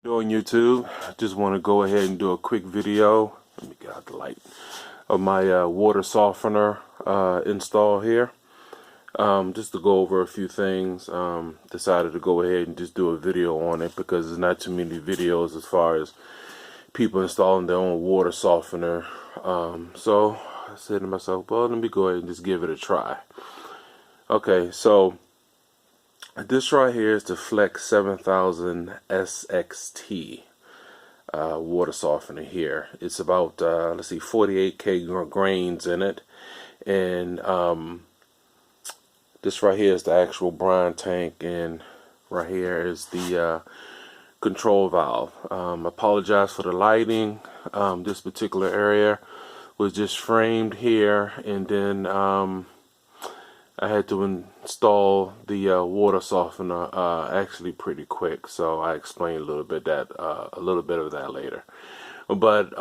Doing YouTube, I just want to go ahead and do a quick video. Let me get out the light of my water softener install here. Just to go over a few things. Decided to go ahead and just do a video on it because there's not too many videos as far as people installing their own water softener. So I said to myself, well, let me go ahead and just give it a try. Okay, so this right here is the Fleck 7000SXT water softener here. It's about let's see, 48K grains in it, and this right here is the actual brine tank, and right here is the control valve. Apologize for the lighting. This particular area was just framed here, and then I had to install the water softener actually pretty quick, so I explain a little bit of that later. But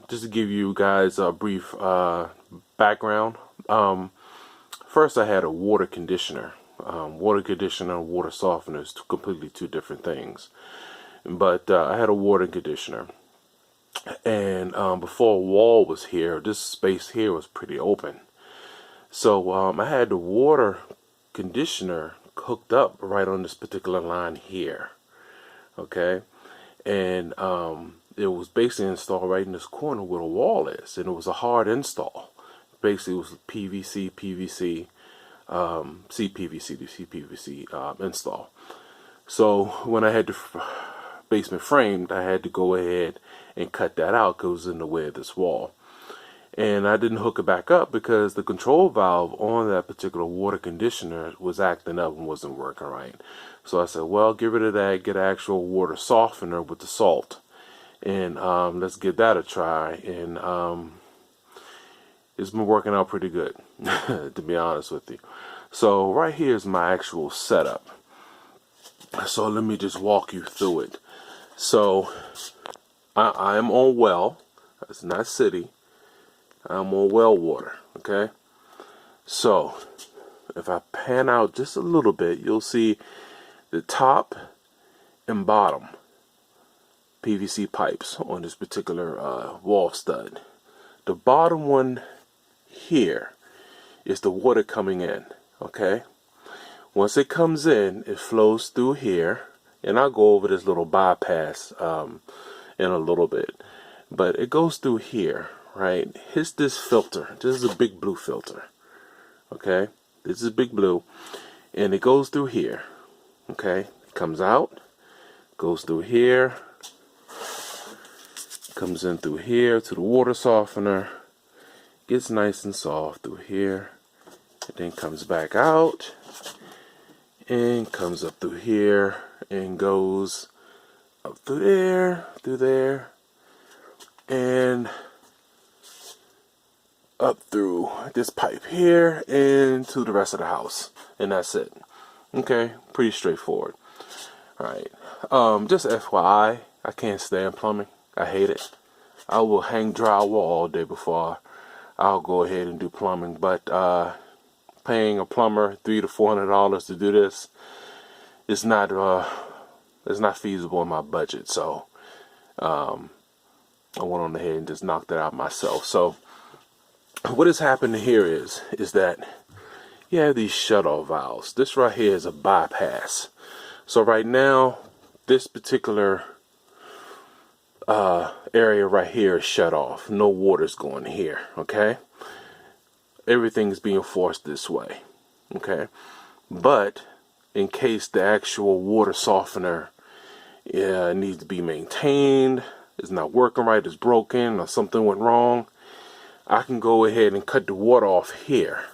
just to give you guys a brief background, first I had a water conditioner. Water conditioner and water softener is completely two different things. But I had a water conditioner, and before a wall was here, this space here was pretty open. So I had the water conditioner hooked up right on this particular line here, okay, and it was basically installed right in this corner where the wall is, and it was a hard install. Basically, it was PVC, PVC, CPVC to CPVC install. So when I had the basement framed, I had to go ahead and cut that out because it was in the way of this wall. And I didn't hook it back up because the control valve on that particular water conditioner was acting up and wasn't working right. So I said, well, get rid of that, get an actual water softener with the salt, and let's give that a try. And it's been working out pretty good, to be honest with you. So right here is my actual setup. So let me just walk you through it. So I am on well. It's not city. I'm on well water, okay? So, if I pan out just a little bit, you'll see the top and bottom PVC pipes on this particular wall stud. The bottom one here is the water coming in, okay? Once it comes in, it flows through here, and I'll go over this little bypass in a little bit. But it goes through here. Right, here's this filter. This is a big blue filter. Okay, this is big blue, and it goes through here. Okay, it comes out, goes through here, comes in through here to the water softener, gets nice and soft through here, and then comes back out, and comes up through here, and goes up through there, and up through this pipe here and to the rest of the house, and that's it. Okay, pretty straightforward. Alright, just FYI, I can't stand plumbing. I hate it. I will hang drywall all day before I'll go ahead and do plumbing, but paying a plumber $300 to $400 to do this is not feasible in my budget. So I went on ahead and just knocked that out myself. So what has happened here is that you have these shutoff valves. This right here is a bypass. So right now, this particular area right here is shut off. No water's going here, okay? Everything's being forced this way, okay? But in case the actual water softener needs to be maintained, it's not working right, it's broken, or something went wrong, I can go ahead and cut the water off here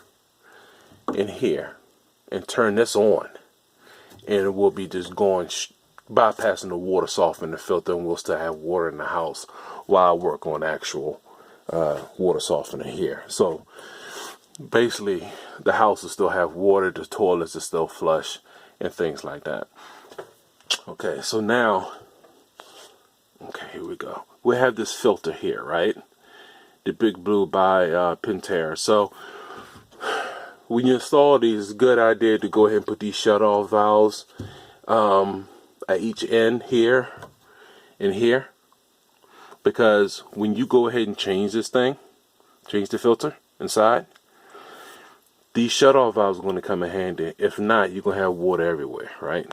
and here and turn this on, and it will be just going bypassing the water softener filter, and we'll still have water in the house while I work on actual water softener here. So basically the house will still have water, the toilets are still flush, and things like that. Okay, so now, okay, here we go. We have this filter here, right? The big blue by Pentair. So when you install these, it's a good idea to go ahead and put these shut-off valves at each end here, in here, because when you go ahead and change this thing, change the filter inside, these shutoff valves are going to come in handy. If not, you're going to have water everywhere, right?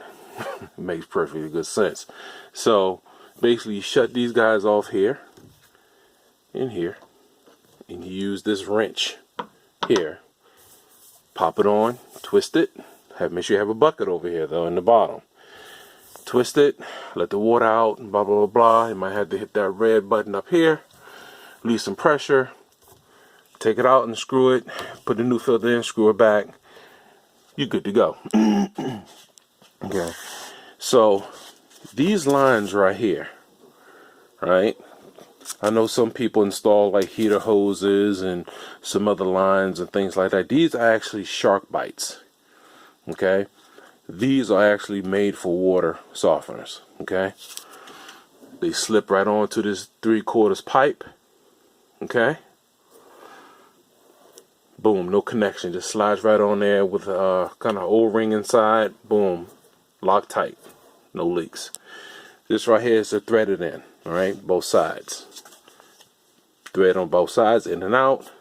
It makes perfectly good sense. So basically you shut these guys off here and here, and you use this wrench here, pop it on, twist it, make sure you have a bucket over here though in the bottom, twist it, let the water out, blah blah blah blah. You might have to hit that red button up here, release some pressure, take it out and screw it, put the new filter in, screw it back, you're good to go. Okay, so these lines right here, right, I know some people install like heater hoses and some other lines and things like that. These are actually shark bites. Okay, these are actually made for water softeners. Okay, they slip right onto this 3/4 pipe. Okay, boom, no connection, just slides right on there with a kind of O-ring inside. Boom, lock tight, no leaks. This right here is a threaded end. All right, both sides. Thread on both sides, in and out.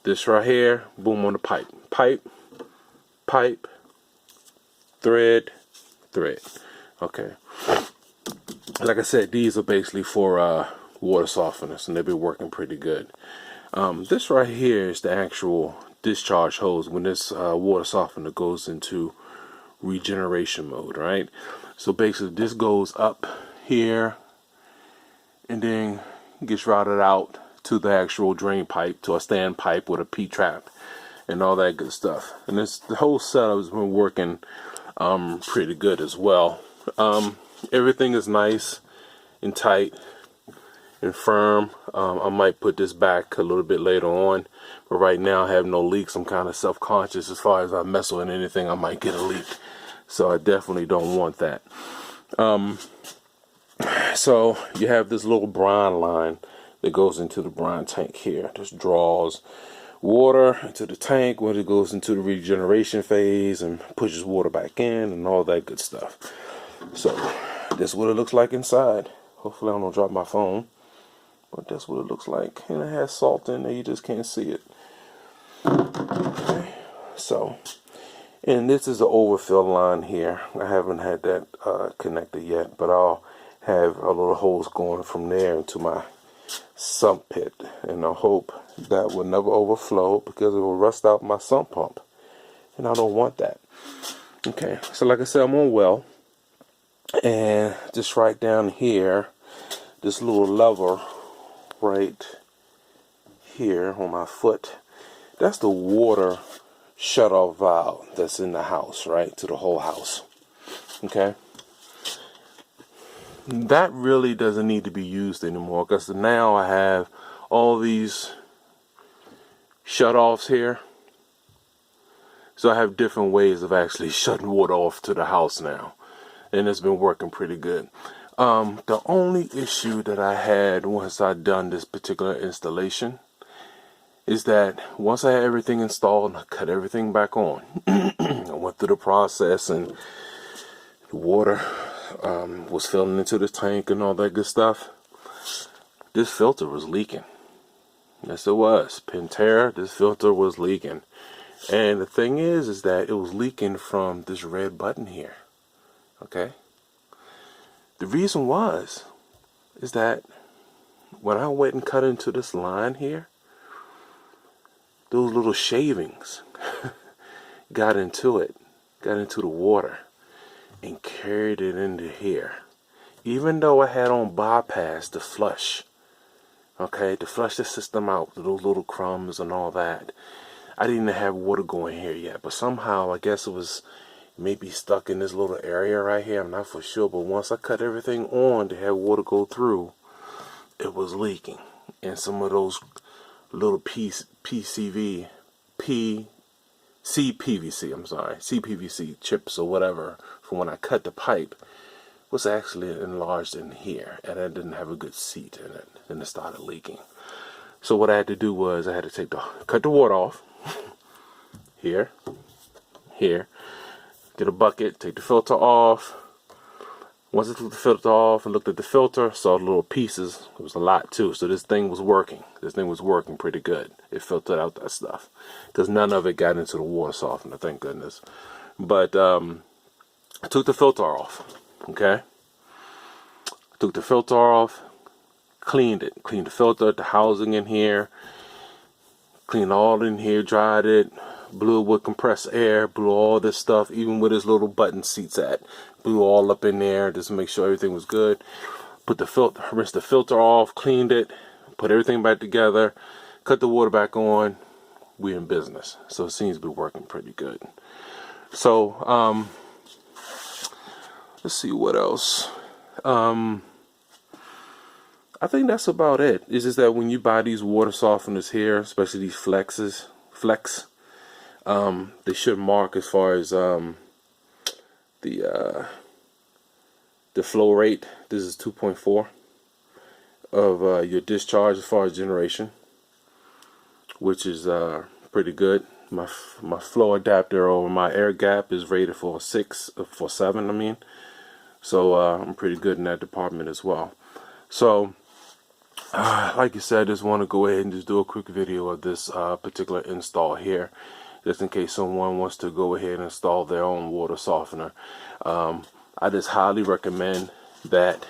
This right here, boom, on the pipe. Pipe, pipe, thread, thread. Okay. Like I said, these are basically for water softeners, and they've been working pretty good. This right here is the actual discharge hose when this water softener goes into regeneration mode, right? So basically this goes up here and then gets routed out to the actual drain pipe, to a stand pipe with a P-trap and all that good stuff. And the whole setup has been working pretty good as well. Everything is nice and tight and firm. I might put this back a little bit later on, but right now I have no leaks. I'm kind of self-conscious as far as I mess with anything, I might get a leak, so I definitely don't want that. So you have this little brine line that goes into the brine tank here. This draws water into the tank when it goes into the regeneration phase and pushes water back in and all that good stuff. So this is what it looks like inside. Hopefully I don't drop my phone, but that's what it looks like. And it has salt in there, you just can't see it. Okay. So, and this is the overfill line here. I haven't had that connected yet, but I'll have a little hose going from there into my sump pit, and I hope that will never overflow because it will rust out my sump pump, and I don't want that. Okay, so like I said, I'm on well, and just right down here, this little lever right here on my foot, that's the water shutoff valve that's in the house, right, to the whole house. Okay, that really doesn't need to be used anymore, because now I have all these shutoffs here, so I have different ways of actually shutting water off to the house now, and it's been working pretty good. The only issue that I had once I'd done this particular installation is that once I had everything installed and I cut everything back on, I went through the process and the water was filling into the tank and all that good stuff. This filter was leaking. Yes, it was. Pantera, this filter was leaking. And the thing is that it was leaking from this red button here. Okay? The reason is that when I went and cut into this line here, those little shavings got into it, got into the water, and carried it into here. Even though I had on bypass to flush, okay, to flush the system out, those little crumbs and all that, I didn't have water going here yet. But somehow, I guess it was maybe stuck in this little area right here. I'm not for sure. But once I cut everything on to have water go through, it was leaking. And some of those little CPVC chips or whatever from when I cut the pipe was actually enlarged in here, and I didn't have a good seat in it, and it started leaking. So what I had to do was I had to cut the water off here, get a bucket, take the filter off, Once I took the filter off and looked at the filter, saw the little pieces. It was a lot too, so this thing was working. This thing was working pretty good. It filtered out that stuff because none of it got into the water softener, thank goodness. But I took the filter off. Okay, took the filter off, cleaned it, cleaned the filter, the housing in here, cleaned all in here, dried it, blew it with compressed air, blew all this stuff, even where this little button seats at, blew all up in there just to make sure everything was good. Put the filter, rinsed the filter off, cleaned it, put everything back together, cut the water back on. We're in business, so it seems to be working pretty good. So let's see what else. I think that's about it. It's just that when you buy these water softeners here, especially these Flex, they should mark as far as the flow rate. This is 2.4 of your discharge as far as generation, which is pretty good. My flow adapter or my air gap is rated for 7. I mean, so I'm pretty good in that department as well. So like I said, I just want to go ahead and just do a quick video of this particular install here, just in case someone wants to go ahead and install their own water softener. I just highly recommend that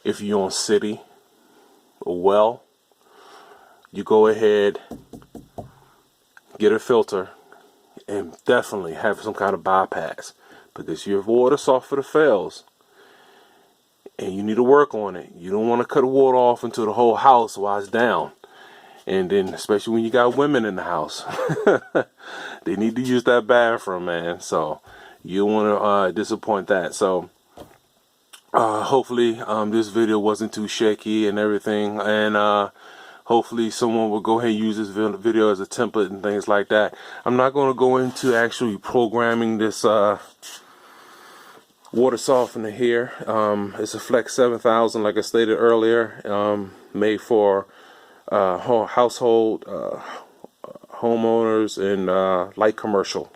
if you're on city or well, you go ahead, get a filter, and definitely have some kind of bypass, because your water softener fails and you need to work on it. You don't want to cut the water off into the whole house while it's down. And then especially when you got women in the house, they need to use that bathroom, man. So you don't want to disappoint that. So hopefully this video wasn't too shaky and everything, and hopefully someone will go ahead and use this video as a template and things like that. I'm not going to go into actually programming this water softener here. It's a Fleck 7000, like I stated earlier, made for household homeowners and light commercial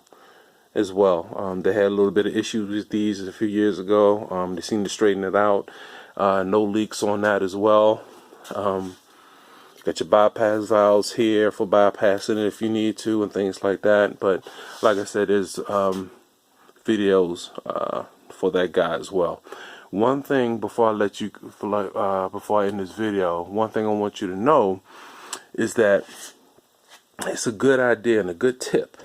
as well. They had a little bit of issues with these a few years ago. They seem to straighten it out. No leaks on that as well. Got your bypass valves here for bypassing it if you need to and things like that. But like I said, there's videos for that guy as well. One thing before I let you, before I end this video, one thing I want you to know is that it's a good idea and a good tip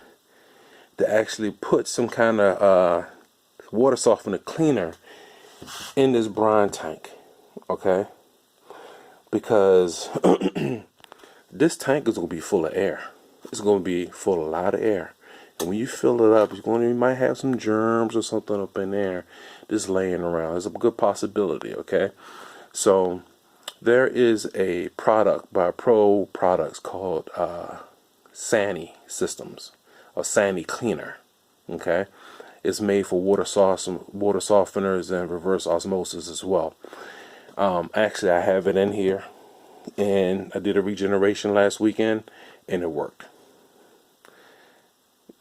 to actually put some kind of water softener cleaner in this brine tank, okay? Because this tank is going to be full of air. It's going to be full of a lot of air. And when you fill it up, you might have some germs or something up in there just laying around. There's a good possibility, okay? So there is a product by Pro Products called Sani Systems, or Sani Cleaner, okay? It's made for water softeners and reverse osmosis as well. Actually, I have it in here, and I did a regeneration last weekend, and it worked.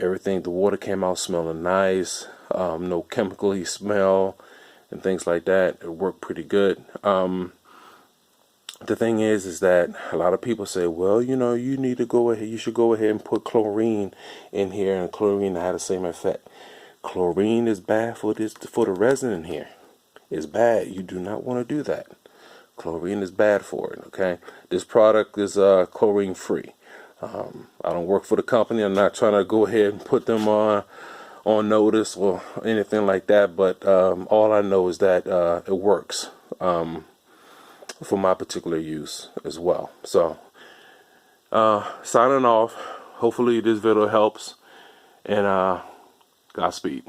Everything, the water came out smelling nice, no chemical-y smell and things like that. It worked pretty good. The thing is that a lot of people say, well, you know, you need to go ahead, you should go ahead and put chlorine in here, and chlorine had the same effect. Chlorine is bad for the resin in here. It's bad. You do not want to do that. Chlorine is bad for it, okay? This product is chlorine free. I don't work for the company. I'm not trying to go ahead and put them on notice or anything like that, but all I know is that it works for my particular use as well. So signing off. Hopefully this video helps, and Godspeed.